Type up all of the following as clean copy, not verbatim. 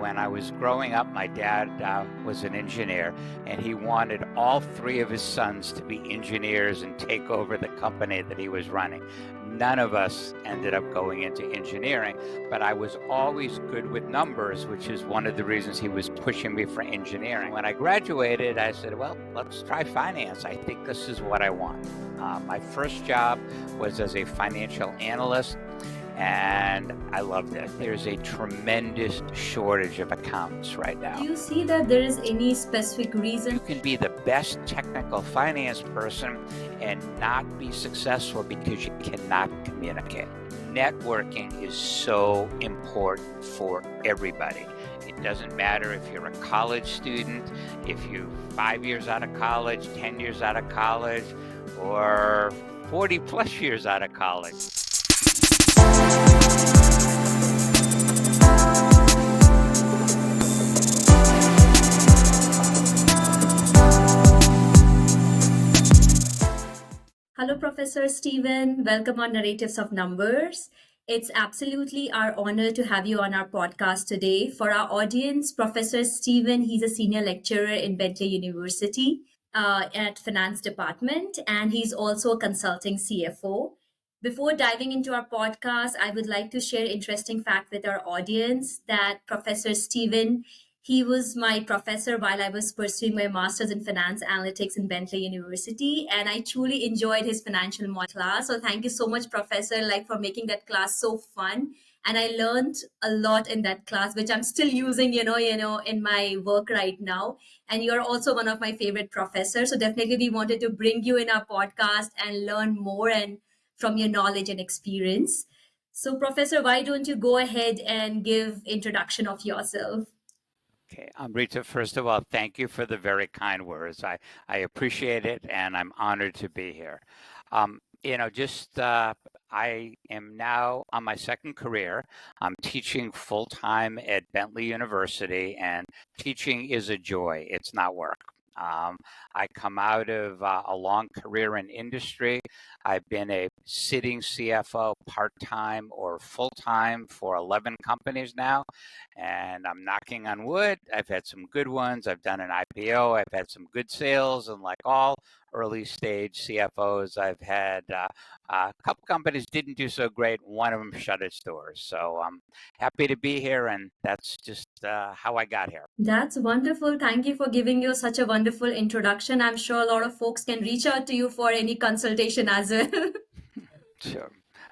When I was growing up, my dad was an engineer, and he wanted all three of his sons to be engineers and take over the company that he was running. None of us ended up going into engineering, but I was always good with numbers, which is one of the reasons he was pushing me for engineering. When I graduated, I said, well, let's try finance. I think this is what I want. My first job was as a financial analyst, and I loved it. There's a tremendous shortage of accountants right now. Do you see that there is any specific reason? You can be the best technical finance person and not be successful because you cannot communicate. Networking is so important for everybody. It doesn't matter if you're a college student, if you're 5 years out of college, 10 years out of college, or 40 plus years out of college. Hello, Professor Steven. Welcome on Narratives of Numbers. It's absolutely our honor to have you on our podcast today. For our audience, Professor Steven, he's a senior lecturer in Bentley University at Finance Department, and he's also a consulting CFO. Before diving into our podcast, I would like to share interesting fact with our audience that Professor Steven, he was my professor while I was pursuing my master's in finance analytics in Bentley University, and I truly enjoyed his financial model class. So thank you so much, Professor, for making that class so fun. And I learned a lot in that class, which I'm still using, in my work right now. And you're also one of my favorite professors. So definitely we wanted to bring you in our podcast and learn more and from your knowledge and experience. So, Professor, why don't you go ahead and give introduction of yourself? Okay, Amrita, first of all, thank you for the very kind words. I appreciate it, and I'm honored to be here. I am now on my second career. I'm teaching full-time at Bentley University, and teaching is a joy. It's not work. I come out of a long career in industry. I've been a sitting CFO part-time or full-time for 11 companies now, and I'm knocking on wood. I've had some good ones. I've done an IPO. I've had some good sales, and like all early stage CFOs, I've had a couple companies didn't do so great. One of them shut its doors. So I'm happy to be here, and that's just how I got here. That's wonderful. Thank you for giving you such a wonderful introduction. I'm sure a lot of folks can reach out to you for any consultation as well.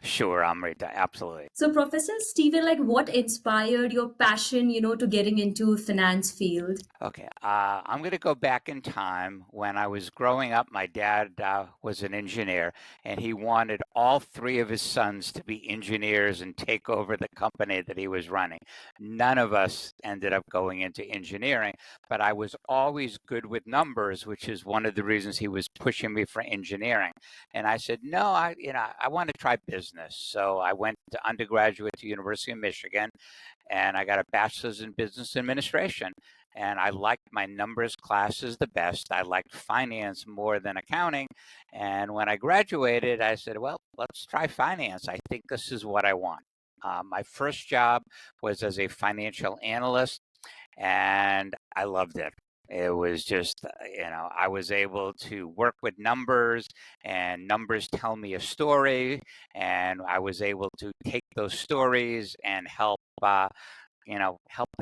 Sure, Amrita, absolutely. So, Professor Steven, what inspired your passion, to getting into finance field? Okay, I'm going to go back in time. When I was growing up, my dad was an engineer, and he wanted all three of his sons to be engineers and take over the company that he was running. None of us ended up going into engineering, but I was always good with numbers, which is one of the reasons he was pushing me for engineering. And I said, no, I want to try business. So I went to undergraduate to University of Michigan, and I got a bachelor's in business administration. And I liked my numbers classes the best. I liked finance more than accounting. And when I graduated, I said, well, let's try finance. I think this is what I want. My first job was as a financial analyst, and I loved it. It was just, I was able to work with numbers, and numbers tell me a story, and I was able to take those stories and help the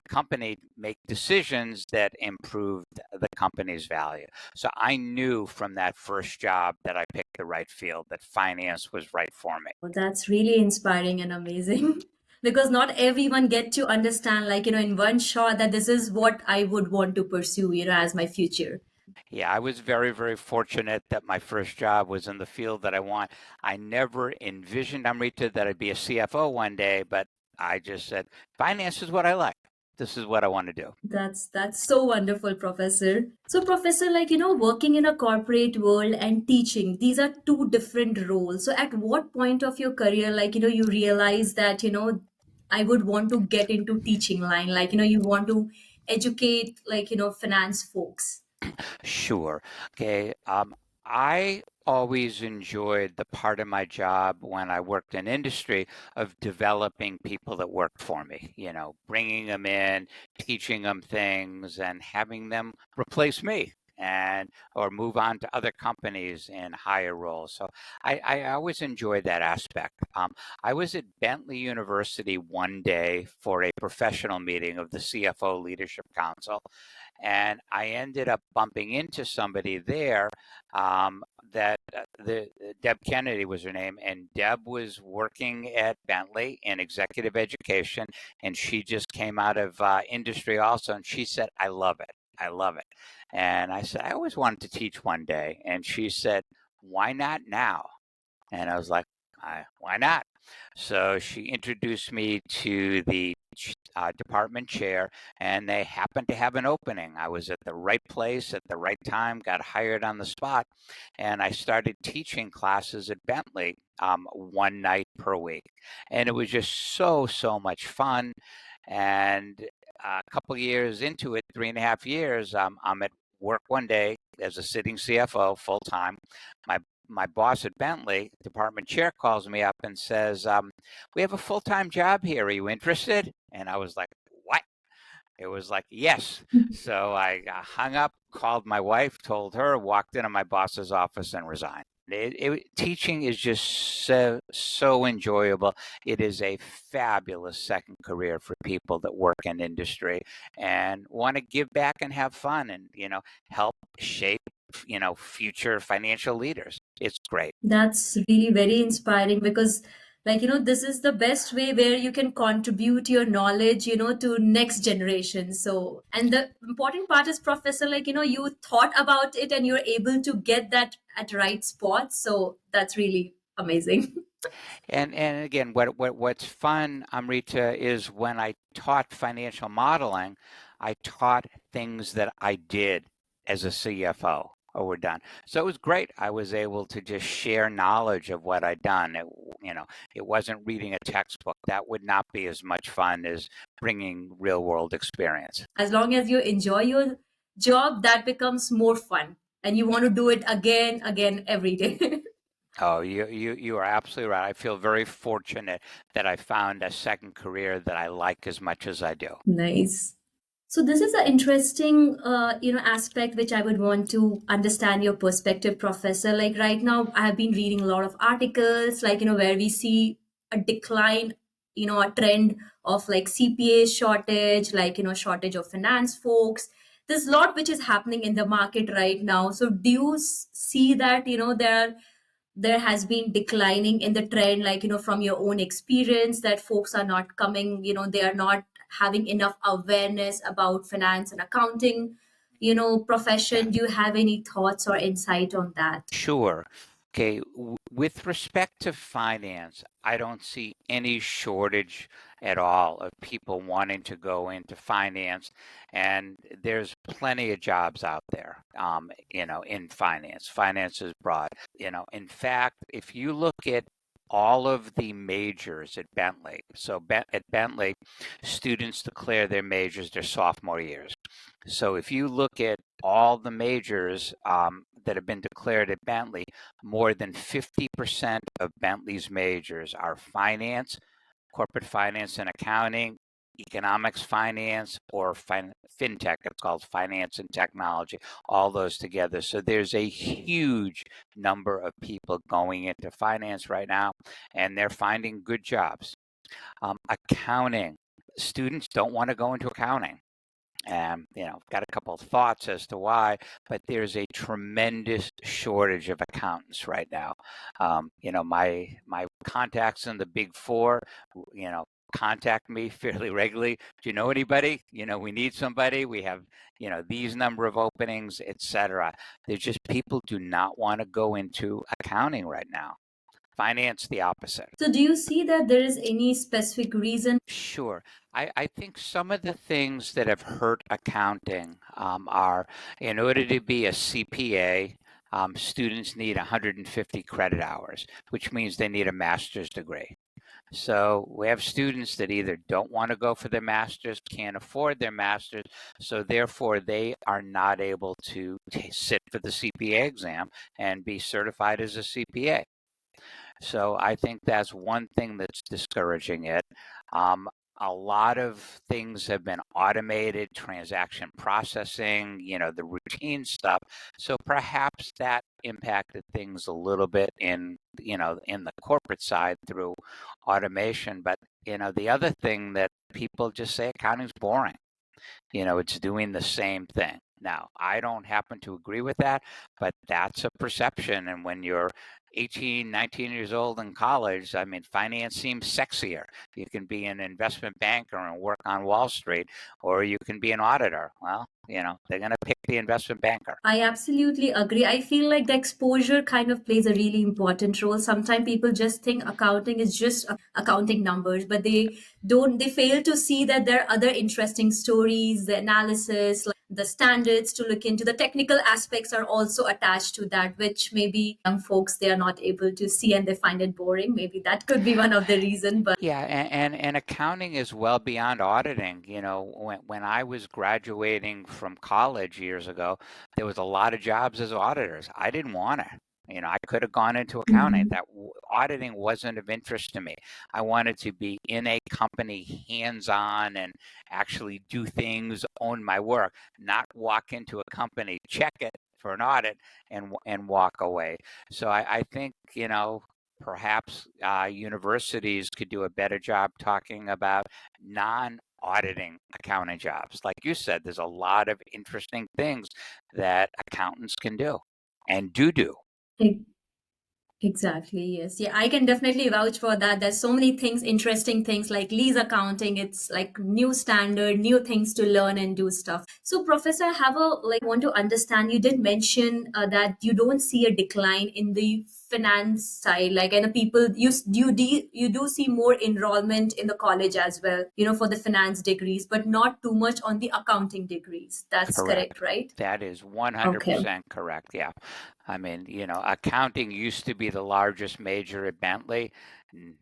company make decisions that improved the company's value. So I knew from that first job that I picked the right field, that finance was right for me. Well, that's really inspiring and amazing. Because not everyone get to understand, in one shot that this is what I would want to pursue, as my future. Yeah, I was very, very fortunate that my first job was in the field that I want. I never envisioned, Amrita, that I'd be a CFO one day, but I just said, finance is what I like. This is what I want to do. That's so wonderful, Professor. So, Professor, working in a corporate world and teaching, these are two different roles. So, at what point of your career, you realize that, I would want to get into teaching line, you want to educate, finance folks? Sure. Okay. I always enjoyed the part of my job when I worked in industry of developing people that worked for me, bringing them in, teaching them things, and having them replace me and or move on to other companies in higher roles. So I always enjoyed that aspect. I was at Bentley University one day for a professional meeting of the CFO Leadership Council, and I ended up bumping into somebody there that the Deb Kennedy was her name, and Deb was working at Bentley in executive education, and she just came out of industry also, and she said, "I love it, I love it," and I said, "I always wanted to teach one day," and she said, "Why not now?" And I was like, "Why not?" So she introduced me to the department chair, and they happened to have an opening. I was at the right place at the right time, got hired on the spot, and I started teaching classes at Bentley one night per week. And it was just so much fun. And a couple of years into it, 3.5 years, I'm at work one day as a sitting CFO full time. My boss at Bentley, department chair, calls me up and says, "We have a full-time job here. Are you interested?" And I was like, "What?" It was like, "Yes." So I hung up, called my wife, told her, walked into my boss's office and resigned. Teaching is just so enjoyable. It is a fabulous second career for people that work in industry and want to give back and have fun and help shape future financial leaders. It's great. That's really very inspiring because, this is the best way where you can contribute your knowledge, to next generation. So, and the important part is, Professor, you thought about it and you're able to get that at right spot. So that's really amazing. And again, what's fun, Amrita, is when I taught financial modeling, I taught things that I did as a CFO or were done. So it was great. I was able to just share knowledge of what I'd done. It wasn't reading a textbook. That would not be as much fun as bringing real world experience. As long as you enjoy your job, that becomes more fun and you want to do it again, every day. Oh, you are absolutely right. I feel very fortunate that I found a second career that I like as much as I do. Nice. So this is an interesting, aspect which I would want to understand your perspective, Professor. Like right now, I have been reading a lot of articles, where we see a decline, a trend of like CPA shortage, shortage of finance folks. There's a lot which is happening in the market right now. So do you see that, there has been declining in the trend, from your own experience, that folks are not coming, they are not having enough awareness about finance and accounting, Yeah. profession? Do you have any thoughts or insight on that? Sure. Okay, with respect to finance, I don't see any shortage at all of people wanting to go into finance, and there's plenty of jobs out there, in finance. Finance is broad. In fact, if you look at all of the majors at Bentley, so at Bentley, students declare their majors their sophomore years. So if you look at all the majors that have been declared at Bentley, more than 50% of Bentley's majors are finance, corporate finance and accounting, economics finance, or fintech. It's called finance and technology, all those together. So there's a huge number of people going into finance right now, and they're finding good jobs. Accounting, students don't want to go into accounting. And got a couple of thoughts as to why, but there's a tremendous shortage of accountants right now. My contacts in the Big Four, contact me fairly regularly. Do you know anybody? We need somebody. We have these number of openings, etc. There's just people do not want to go into accounting right now. Finance, the opposite. So do you see that there is any specific reason? Sure. I think some of the things that have hurt accounting are, in order to be a CPA, students need 150 credit hours, which means they need a master's degree. So we have students that either don't want to go for their master's, can't afford their master's, so therefore they are not able to sit for the CPA exam and be certified as a CPA. So I think that's one thing that's discouraging it. Um, a lot of things have been automated, transaction processing, the routine stuff. So perhaps that impacted things a little bit in the corporate side through automation. But, the other thing that people just say accounting's boring. It's doing the same thing. Now, I don't happen to agree with that, but that's a perception. And when you're 18, 19 years old in college, I mean, finance seems sexier. You can be an investment banker and work on Wall Street, or you can be an auditor. Well, they're going to pick the investment banker. I absolutely agree. I feel like the exposure kind of plays a really important role. Sometimes people just think accounting is just accounting numbers, but they fail to see that there are other interesting stories, the analysis, like the standards to look into. The technical aspects are also attached to that, which maybe young folks they are not able to see and they find it boring. Maybe that could be one of the reasons. But Yeah, and accounting is well beyond auditing. When I was graduating from college years ago, there was a lot of jobs as auditors. I didn't want it. I could have gone into accounting. Mhm. Auditing wasn't of interest to me. I wanted to be in a company, hands-on, and actually do things, own my work, not walk into a company, check it for an audit, and walk away. So I think, perhaps universities could do a better job talking about non-auditing accounting jobs. Like you said, there's a lot of interesting things that accountants can do and do. Exactly, yes. Yeah, I can definitely vouch for that. There's so many things, interesting things like lease accounting. It's like new standard, new things to learn and do stuff. So, Professor, I have a want to understand. You did mention that you don't see a decline in the finance side. Like, and the people you do see more enrollment in the college as well. For the finance degrees, but not too much on the accounting degrees. That's Correct. correct, right? That is Okay. 100% correct. Yeah. I mean, accounting used to be the largest major at Bentley.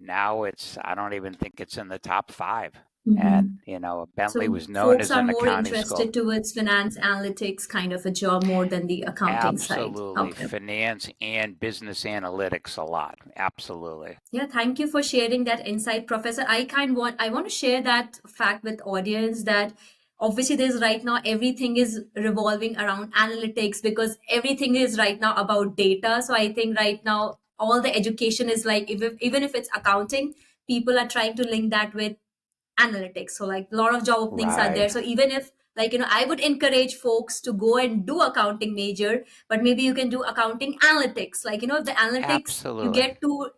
Now I don't even think it's in the top five. And, Mhm. Bentley So was known folks as are an more accounting school. interested towards finance analytics kind of a job more than the accounting side. Absolutely. Okay. Finance and business analytics a lot. Absolutely. Yeah, thank you for sharing that insight, Professor. I want to share that fact with audience that obviously there's right now everything is revolving around analytics because everything is right now about data. So I think right now all the education is like even if it's accounting, people are trying to link that with analytics. So like a lot of job openings are there. Right. So even if I would encourage folks to go and do accounting major, but maybe you can do accounting analytics. The analytics you Absolutely. get to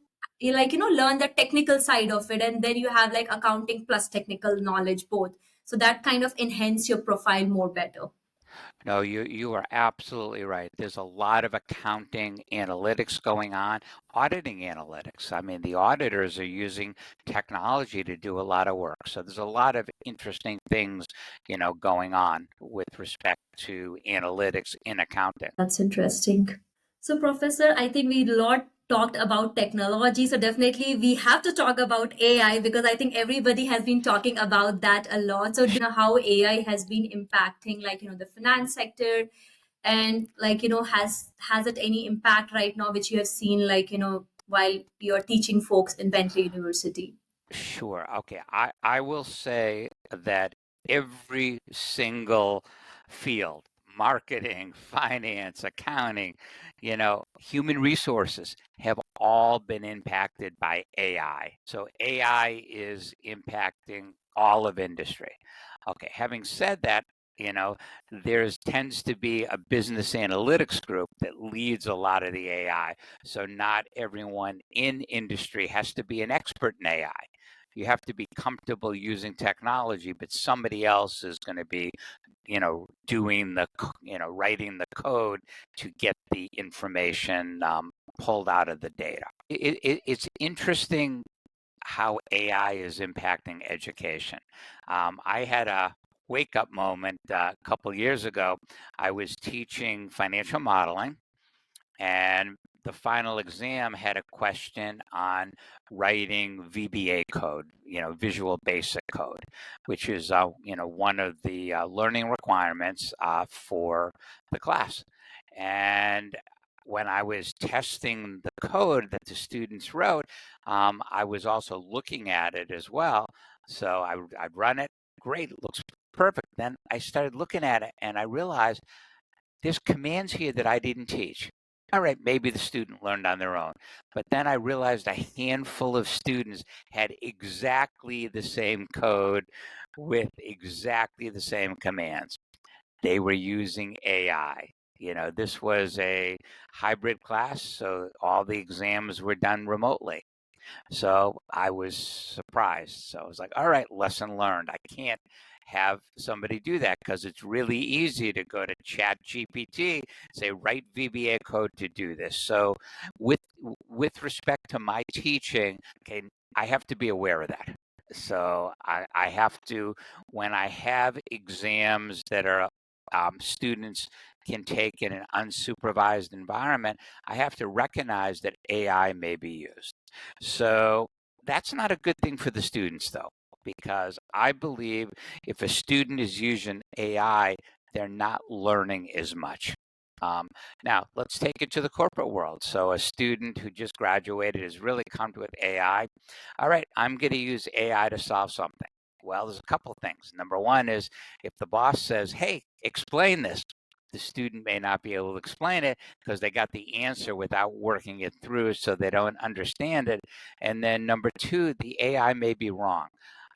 learn the technical side of it, and then you have like accounting plus technical knowledge both. So that kind of enhance your profile more better. No, you are absolutely right. There's a lot of accounting analytics going on, auditing analytics. I mean, the auditors are using technology to do a lot of work. So there's a lot of interesting things, going on with respect to analytics in accounting. That's interesting. So, Professor, I think we lot talked about technology. So definitely we have to talk about AI because I think everybody has been talking about that a lot. So do you know how AI has been impacting the finance sector and has it any impact right now which you have seen while you're teaching folks in Bentley University? Sure. Okay. I will say that every single field, marketing, finance, accounting, human resources have all been impacted by AI. So AI is impacting all of industry. Okay. Having said that, there's tends to be a business analytics group that leads a lot of the AI. So not everyone in industry has to be an expert in AI. You have to be comfortable using technology, but somebody else is going to be, doing writing the code to get the information pulled out of the data. It's interesting how AI is impacting education. I had a wake up moment a couple years ago. I was teaching financial modeling, and the final exam had a question on writing VBA code, Visual Basic Code, which is, one of the learning requirements for the class. And when I was testing the code that the students wrote, I was also looking at it as well. So I'd run it. Great, it looks perfect. Then I started looking at it and I realized there's commands here that I didn't teach. All right, maybe the student learned on their own. But then I realized a handful of students had exactly the same code with exactly the same commands. They were using AI. This was a hybrid class, so all the exams were done remotely. So I was surprised. So I was like, all right, lesson learned. I can't have somebody do that because it's really easy to go to Chat GPT, say, write VBA code to do this. So with respect to my teaching, okay, I have to be aware of that. So I have to, when I have exams that are students can take in an unsupervised environment, I have to recognize that AI may be used. So that's not a good thing for the students, though, because I believe if a student is using AI, they're not learning as much. Now, let's take it to the corporate world. So a student who just graduated has really come to with AI. All right, I'm going to use AI to solve something. Well, there's a couple of things. Number one is if the boss says, hey, explain this, the student may not be able to explain it because they got the answer without working it through, so they don't understand it. And then number two, the AI may be wrong.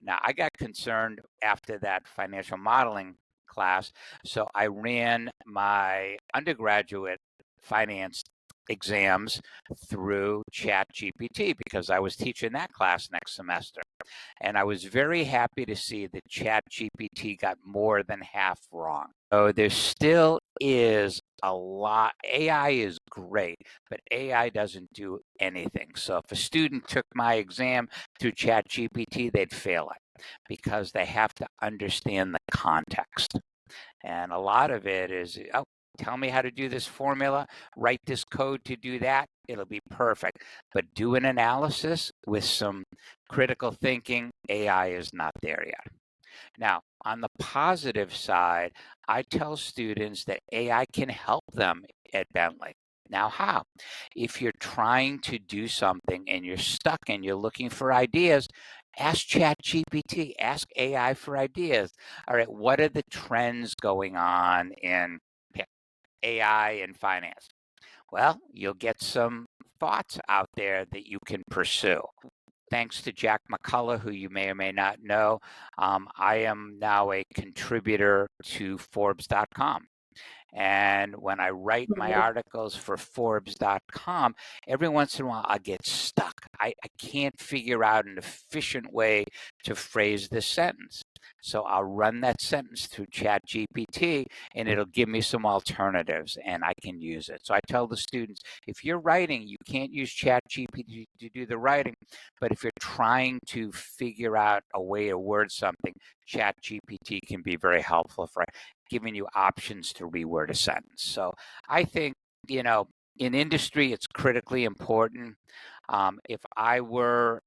Now, I got concerned after that financial modeling class, so I ran my undergraduate finance exams through Chat GPT because I was teaching that class next semester. And I was very happy to see that Chat GPT got more than half wrong. So there still is a lot. AI is great, but AI doesn't do anything. So if a student took my exam through Chat GPT, they'd fail it because they have to understand the context. And a lot of it is, oh, tell me how to do this formula, write this code to do that, it'll be perfect. But do an analysis with some critical thinking, AI is not there yet. Now, on the positive side, I tell students that AI can help them at Bentley. Now, how? If you're trying to do something and you're stuck and you're looking for ideas, ask ChatGPT, ask AI for ideas. All right, what are the trends going on in AI and finance? Well, you'll get some thoughts out there that you can pursue. Thanks to Jack McCullough, who you may or may not know, I am now a contributor to Forbes.com. And when I write my articles for Forbes.com, every once in a while I get stuck. I can't figure out an efficient way to phrase this sentence. So I'll run that sentence through ChatGPT and it'll give me some alternatives and I can use it. So I tell the students, if you're writing, you can't use ChatGPT to do the writing, but if you're trying to figure out a way to word something, ChatGPT can be very helpful for giving you options to reword a sentence. So I think, in industry, it's critically important. If I were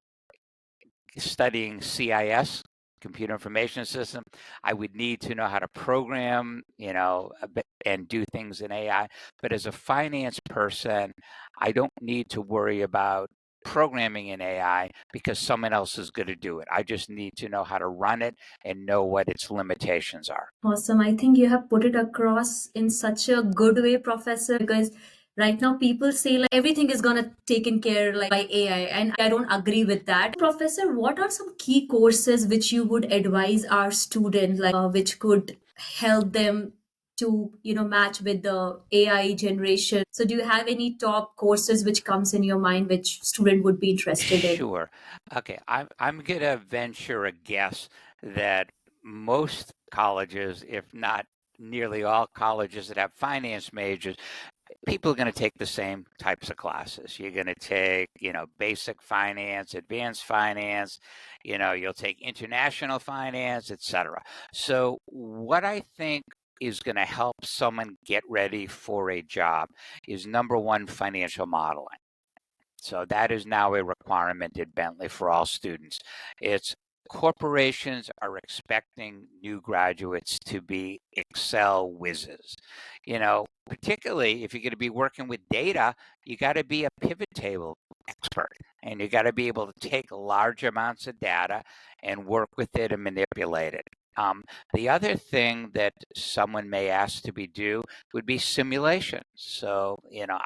studying CIS, computer information system, I would need to know how to program, and do things in AI. But as a finance person, I don't need to worry about programming in AI because someone else is going to do it. I just need to know how to run it and know what its limitations are. Awesome. I think you have put it across in such a good way, Professor, because right now people say like everything is gonna taken care like by AI, and I don't agree with that. Professor, what are some key courses which you would advise our students like which could help them to match with the AI generation? So do you have any top courses which comes in your mind which student would be interested in? Sure. Okay, I'm gonna venture a guess that most colleges, if not nearly all colleges that have finance majors, people are going to take the same types of classes. You're going to take, basic finance, advanced finance, you'll take international finance, etc. So what I think is going to help someone get ready for a job is number one, financial modeling. So that is now a requirement at Bentley for all students. It's corporations are expecting new graduates to be Excel whizzes. Particularly if you're going to be working with data, you got to be a pivot table expert, and you got to be able to take large amounts of data and work with it and manipulate it. The other thing that someone may ask to be do would be simulation. So,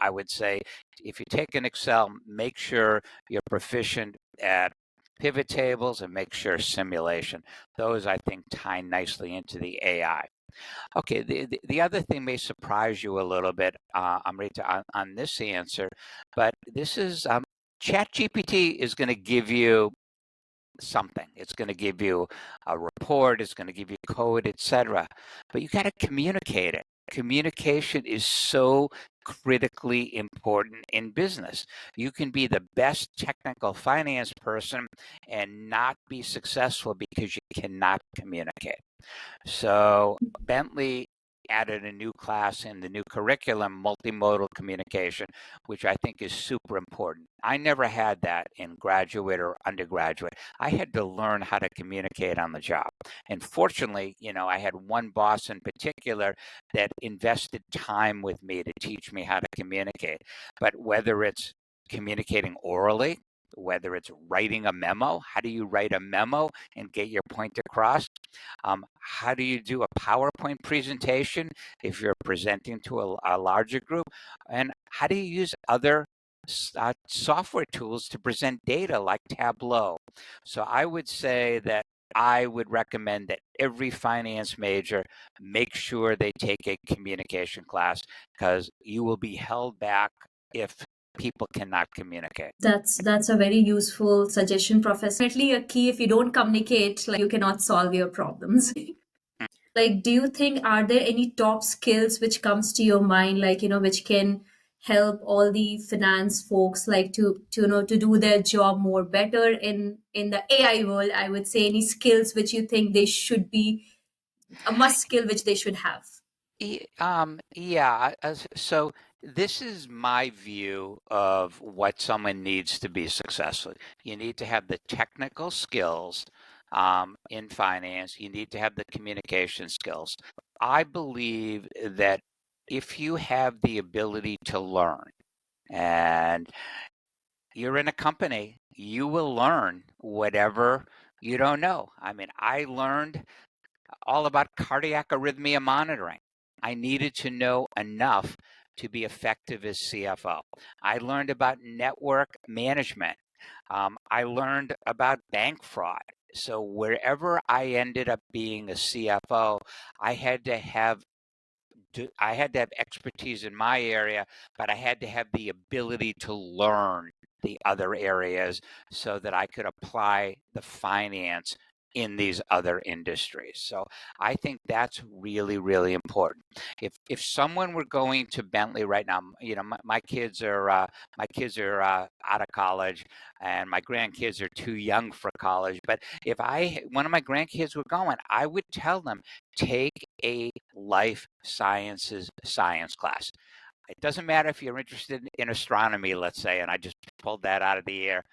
I would say if you take an Excel, make sure you're proficient at pivot tables and make sure simulation. Those, I think, tie nicely into the AI. Okay, the other thing may surprise you a little bit, Amrita, on this answer, but this is ChatGPT is going to give you something. It's going to give you a report, it's going to give you code, etc. But you got to communicate it. Communication is so critically important in business. You can be the best technical finance person and not be successful because you cannot communicate. So Bentley added a new class in the new curriculum, multimodal communication, which I think is super important. I never had that in graduate or undergraduate. I had to learn how to communicate on the job. And fortunately, I had one boss in particular that invested time with me to teach me how to communicate. But whether it's communicating orally, whether it's writing a memo, how do you write a memo and get your point across? How do you do a PowerPoint presentation if you're presenting to a larger group? And how do you use other software tools to present data like Tableau? So I would say that I would recommend that every finance major make sure they take a communication class, because you will be held back if people cannot communicate. That's a very useful suggestion, Professor. Definitely a key. If you don't communicate, like, you cannot solve your problems. Like, do you think, are there any top skills which comes to your mind, like, which can help all the finance folks, like, to do their job more better in the AI world? I would say, any skills which you think they should be a must skill which they should have. Yeah. So this is my view of what someone needs to be successful. You need to have the technical skills in finance. You need to have the communication skills. I believe that if you have the ability to learn, and you're in a company, you will learn whatever you don't know. I mean, I learned all about cardiac arrhythmia monitoring. I needed to know enough to be effective as CFO. I learned about network management. I learned about bank fraud. So wherever I ended up being a CFO, I had to have expertise in my area, but I had to have the ability to learn the other areas so that I could apply the finance in these other industries. So I think that's really, really important. If someone were going to Bentley right now, my kids are out of college, and my grandkids are too young for college. But if one of my grandkids were going, I would tell them, take a life sciences science class. It doesn't matter if you're interested in astronomy, let's say, and I just pulled that out of the air.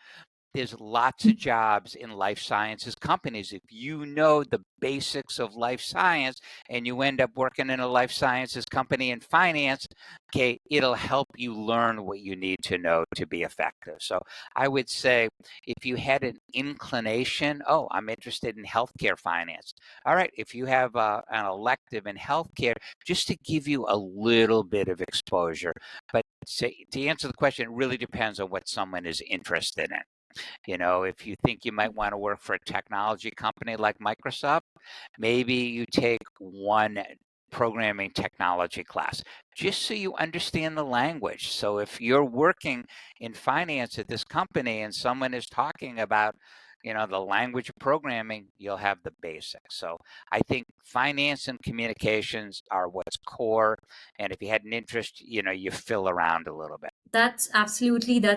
There's lots of jobs in life sciences companies. If you know the basics of life science and you end up working in a life sciences company in finance, okay, it'll help you learn what you need to know to be effective. So I would say, if you had an inclination, oh, I'm interested in healthcare finance. All right, if you have an elective in healthcare, just to give you a little bit of exposure. But to answer the question, it really depends on what someone is interested in. If you think you might want to work for a technology company like Microsoft, maybe you take one programming technology class just so you understand the language. So if you're working in finance at this company and someone is talking about the language of programming, you'll have the basics. So I think finance and communications are what's core. And if you had an interest, you fill around a little bit. That's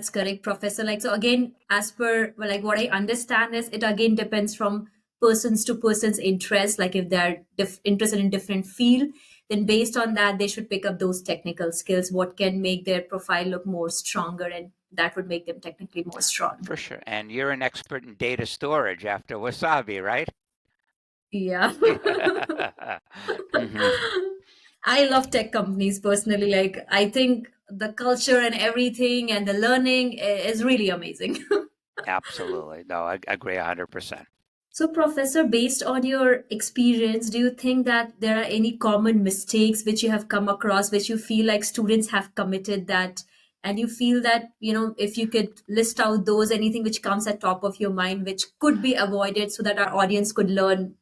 correct, Professor. Like, so again, as per, well, like, what I understand is, it again depends from persons to person's interest. Like, if they're interested in different field, then based on that, they should pick up those technical skills, what can make their profile look more stronger, and that would make them technically more strong. For sure. And you're an expert in data storage after Wasabi, right? Yeah. Mhm. I love tech companies personally. Like, I think the culture and everything and the learning is really amazing. Absolutely. No, I agree 100%. So, Professor, based on your experience, do you think that there are any common mistakes which you have come across, which you feel like students have committed that, and you feel that, if you could list out those, anything which comes at top of your mind, which could be avoided so that our audience could learn,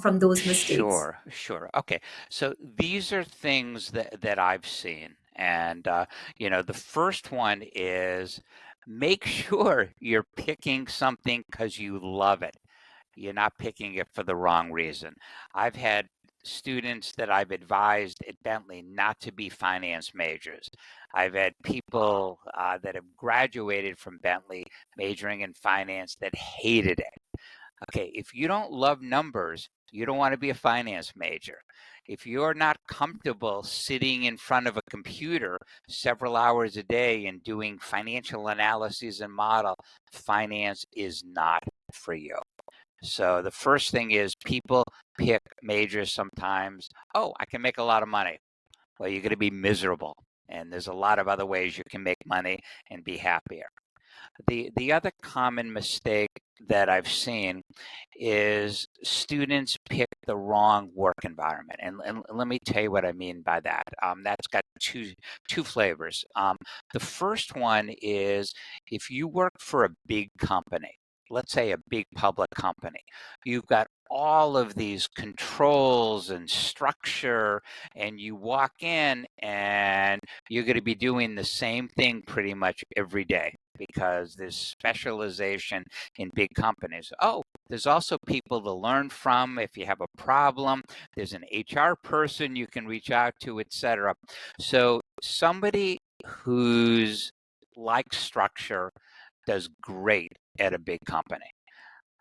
from those mistakes? Sure, sure. Okay. So these are things that I've seen. And the first one is make sure you're picking something because you love it. You're not picking it for the wrong reason. I've had students that I've advised at Bentley not to be finance majors. I've had people that have graduated from Bentley majoring in finance that hated it. Okay, if you don't love numbers, you don't want to be a finance major. If you're not comfortable sitting in front of a computer several hours a day and doing financial analyses and model, finance is not for you. So the first thing is people pick majors sometimes. Oh, I can make a lot of money. Well, you're going to be miserable. And there's a lot of other ways you can make money and be happier. The other common mistake that I've seen is students pick the wrong work environment, and let me tell you what I mean by that. That's got two flavors. The first one is if you work for a big company, let's say a big public company, you've got all of these controls and structure, and you walk in and you're going to be doing the same thing pretty much every day because there's specialization in big companies. Oh, there's also people to learn from if you have a problem. There's an HR person you can reach out to, etc. So somebody who's like structure does great at a big company.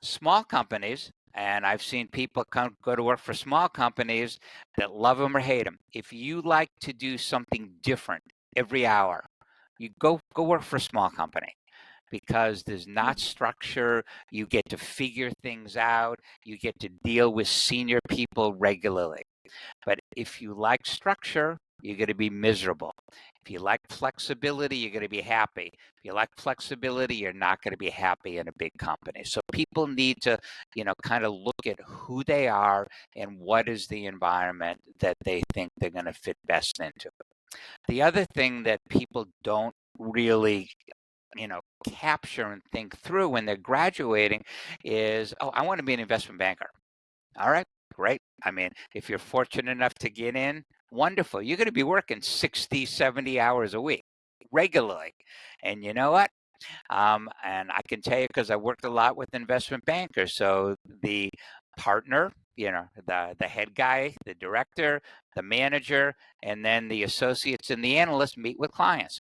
Small companies, and I've seen people go to work for small companies that love them or hate them. If you like to do something different every hour, you go work for a small company because there's not structure. You get to figure things out. You get to deal with senior people regularly. But if you like structure, you're going to be miserable. If you like flexibility, you're going to be happy. If you like flexibility, you're not going to be happy in a big company. So people need to, kind of look at who they are and what is the environment that they think they're going to fit best into. The other thing that people don't really capture and think through when they're graduating is, oh, I want to be an investment banker. All right, great. I mean, if you're fortunate enough to get in, wonderful. You're going to be working 60, 70 hours a week regularly. And you know what? And I can tell you because I worked a lot with investment bankers. So the partner, the head guy, the director, the manager, and then the associates and the analysts meet with clients.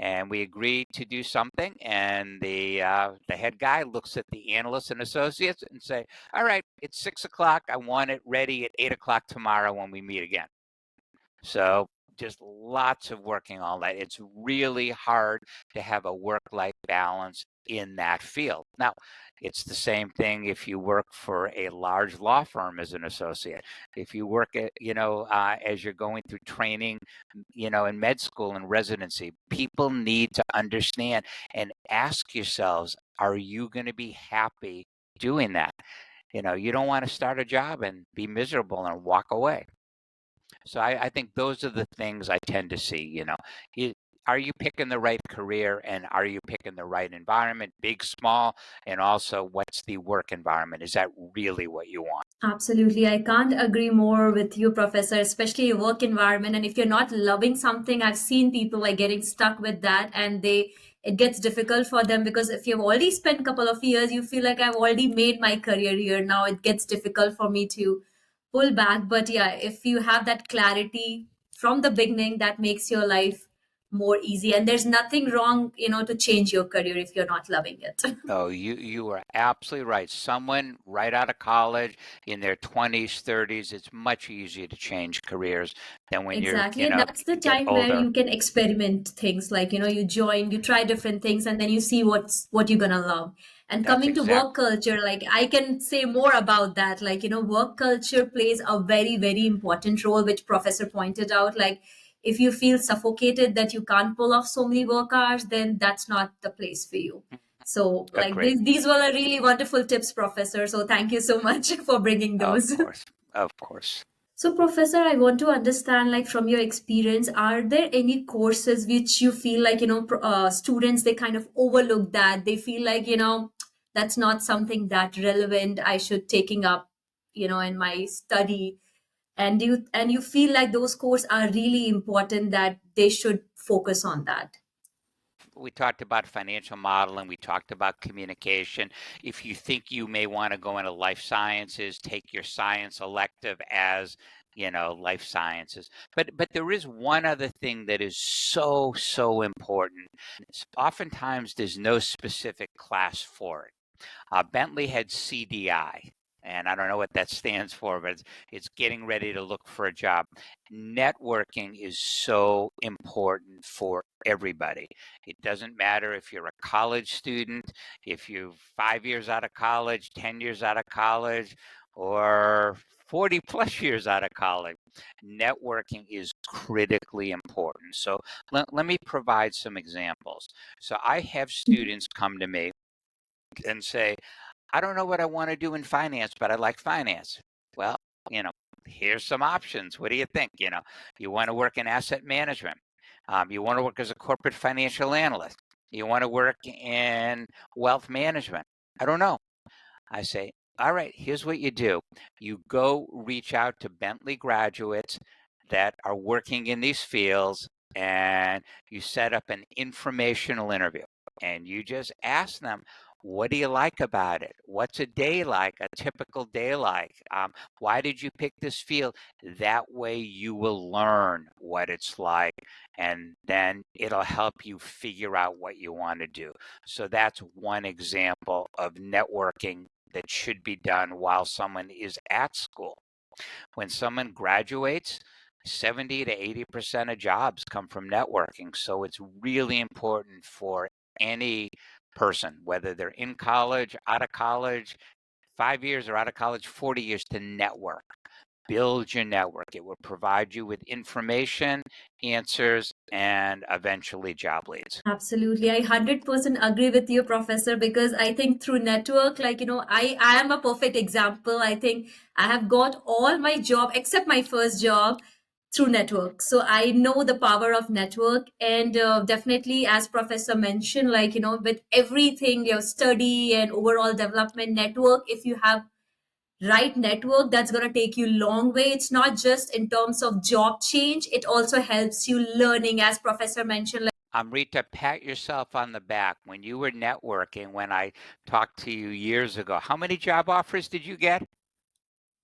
And we agreed to do something, and the head guy looks at the analysts and associates and say, all right, it's 6 o'clock. I want it ready at 8 o'clock tomorrow when we meet again. So just lots of working all night. It's really hard to have a work-life balance in that field. Now, it's the same thing if you work for a large law firm as an associate. If you work at, as you're going through training, in med school and residency, people need to understand and ask yourselves, are you going to be happy doing that? You don't want to start a job and be miserable and walk away. So I think those are the things I tend to see, are you picking the right career and are you picking the right environment, big, small, and also what's the work environment? Is that really what you want? Absolutely. I can't agree more with you, Professor, especially your work environment. And if you're not loving something, I've seen people like getting stuck with that and it gets difficult for them because if you've already spent a couple of years, you feel like I've already made my career here. Now it gets difficult for me to pull back. But yeah, if you have that clarity from the beginning, that makes your life more easy, and there's nothing wrong, to change your career if you're not loving it. Oh, you are absolutely right. Someone right out of college in their 20s, 30s, it's much easier to change careers than when you're, Exactly. And that's the get time where older. you can experiment things like, you try different things and then you see what you're gonna love. And That's coming to exact. work culture, like I can say more about that. Like, work culture plays a very, very important role, which professor pointed out. Like if you feel suffocated that you can't pull off so many work hours, then that's not the place for you. So like Agree. these were a really wonderful tips, professor. So thank you so much for bringing Of those. course. Of course. So, Professor, I want to understand, like, from your experience, are there any courses which you feel like, students, they kind of overlook that? They feel like, that's not something that relevant I should taking up, in my study. And you feel like those courses are really important that they should focus on that. We talked about financial modeling, we talked about communication. If you think you may want to go into life sciences, take your science elective as, life sciences. But there is one other thing that is so important. Oftentimes there's no specific class for it. Bentley had CDI, and I don't know what that stands for, but it's getting ready to look for a job. Networking is so important for everybody. It doesn't matter if you're a college student, if you're 5 years out of college, 10 years out of college, or 40 plus years out of college. Networking is critically important. So let me provide some examples. So I have students come to me and say, I don't know what I want to do in finance, but I like finance. Well, you know, here's some options. What do you think? You want to work in asset management. You want to work as a corporate financial analyst. You want to work in wealth management. I don't know. I say, all right, here's what you do. You go reach out to Bentley graduates that are working in these fields and you set up an informational interview and you just ask them, what do you like about it? What's a day like, a typical day like? Why did you pick this field? That way you will learn what it's like and then it'll help you figure out what you want to do. So that's one example of networking that should be done while someone is at school. When someone graduates, 70 to 80% of jobs come from networking. So it's really important for any person, whether they're in college, out of college, 5 years or out of college, 40 years, to network. Build your network. It will provide you with information, answers, and eventually job leads. Absolutely. I 100% agree with you, Professor, because I think through network, like, I am a perfect example. I think I have got all my job except my first job through network. So I know the power of network. And definitely, as Professor mentioned, like, with everything, your study and overall development network, if you have right network, that's going to take you long way. It's not just in terms of job change, it also helps you learning, as Professor mentioned. Rita, pat yourself on the back. When you were networking, when I talked to you years ago, how many job offers did you get?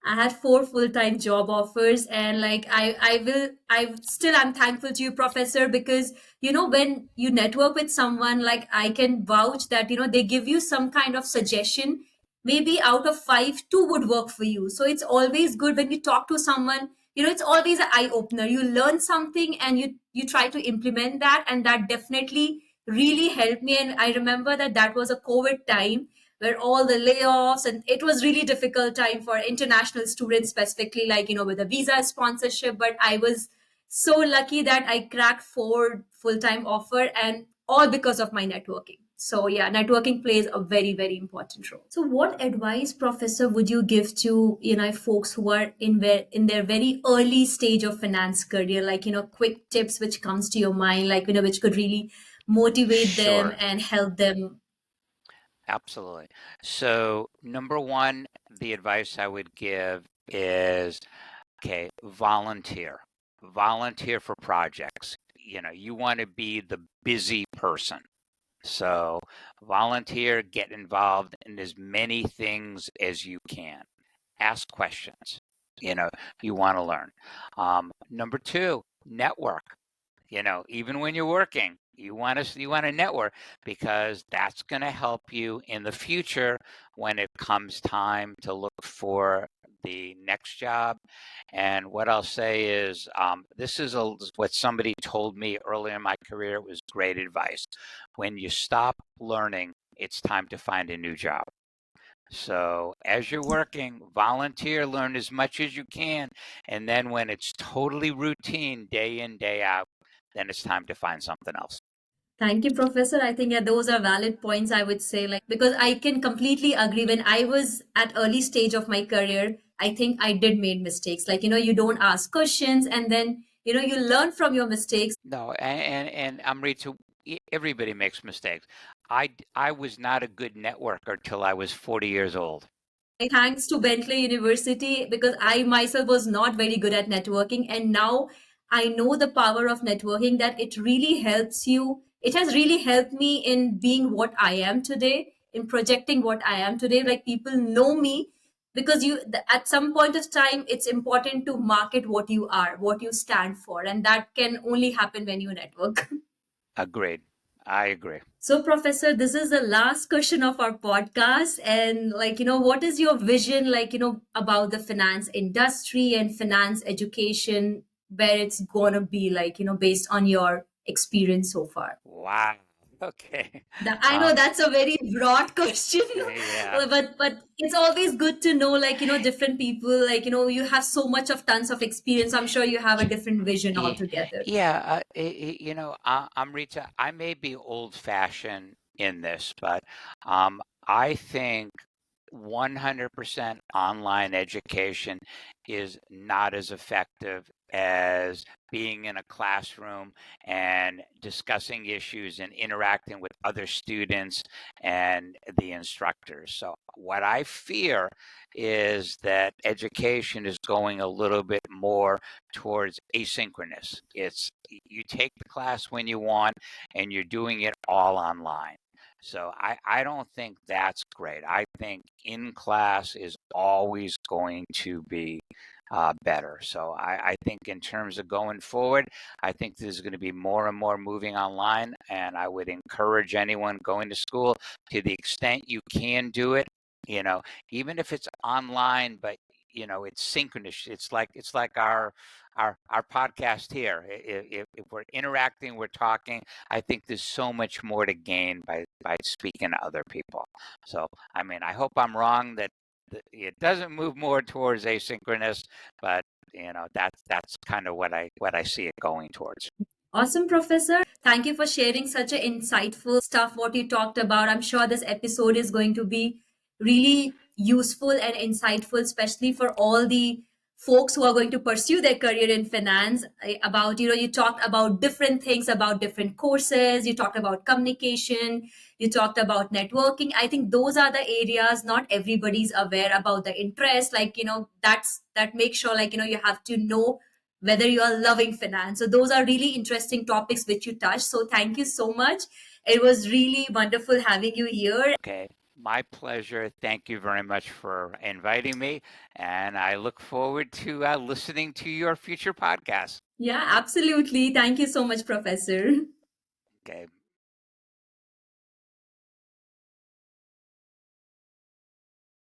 I had four full-time job offers, and like I'm thankful to you, Professor, because when you network with someone, like I can vouch that they give you some kind of suggestion. Maybe out of five, two would work for you. So it's always good when you talk to someone. It's always an eye opener. You learn something and you try to implement that, and that definitely really helped me. And I remember that was a COVID time where all the layoffs, and it was really difficult time for international students specifically, like with the visa sponsorship. But I was so lucky that I cracked four full-time offer, and all because of my networking. So yeah, networking plays a very, very important role. So what advice, Professor, would you give to folks who are in their very early stage of finance career, like quick tips which comes to your mind, like which could really motivate them Sure, and help them. absolutely. So, number one, the advice I would give is, okay, volunteer. Volunteer for projects. You want to be the busy person. So, volunteer, get involved in as many things as you can. Ask questions. You want to learn. Number two, network. even when you're working, you want to network, because that's going to help you in the future when it comes time to look for the next job. And what I'll say is, this is what somebody told me earlier in my career. It was great advice. When you stop learning, it's time to find a new job. So as you're working, volunteer, learn as much as you can. And then when it's totally routine, day in, day out, then it's time to find something else. Thank you, Professor. I think, yeah, those are valid points, I would say, like, because I can completely agree. When I was at early stage of my career, I think I did made mistakes. Like, you don't ask questions, and then, you learn from your mistakes. No, and Amrita, everybody makes mistakes. I was not a good networker till I was 40 years old. Thanks to Bentley University, because I myself was not very good at networking. And now I know the power of networking, that it really helps you. It has really helped me in being what I am today, in projecting what I am today. Like, people know me because at some point of time, it's important to market what you are, what you stand for. And that can only happen when you network. Agreed. I agree. So, Professor, this is the last question of our podcast. And, like, what is your vision, like, about the finance industry and finance education, where it's going to be, like, based on your experience so far? Wow. Okay. I know that's a very broad question, Yeah. but it's always good to know, like, different people, like, you have so much of tons of experience. I'm sure you have a different vision Yeah, altogether. yeah. Amrita, I may be old-fashioned in this, but I think 100% online education is not as effective as being in a classroom and discussing issues and interacting with other students and the instructors. So what I fear is that education is going a little bit more towards asynchronous. It's you take the class when you want and you're doing it all online. So I don't think that's great. I think in class is always going to be better. So I think in terms of going forward, I think there's going to be more and more moving online. And I would encourage anyone going to school, to the extent you can do it, even if it's online, but it's synchronous. It's like our podcast here. If we're interacting, we're talking. I think there's so much more to gain by speaking to other people. So I mean, I hope I'm wrong that it doesn't move more towards asynchronous, but that's kind of what I see it going towards. Awesome, Professor. Thank you for sharing such a insightful stuff, what you talked about. I'm sure this episode is going to be really useful and insightful, especially for all the folks who are going to pursue their career in finance. About, you talked about different things, about different courses, you talked about communication, you talked about networking. I think those are the areas not everybody's aware about, the interest. Like, that makes sure, like, you have to know whether you are loving finance. So those are really interesting topics which you touched. So thank you so much. It was really wonderful having you here. Okay. My pleasure. Thank you very much for inviting me. And I look forward to listening to your future podcast. Yeah, absolutely. Thank you so much, Professor. Okay.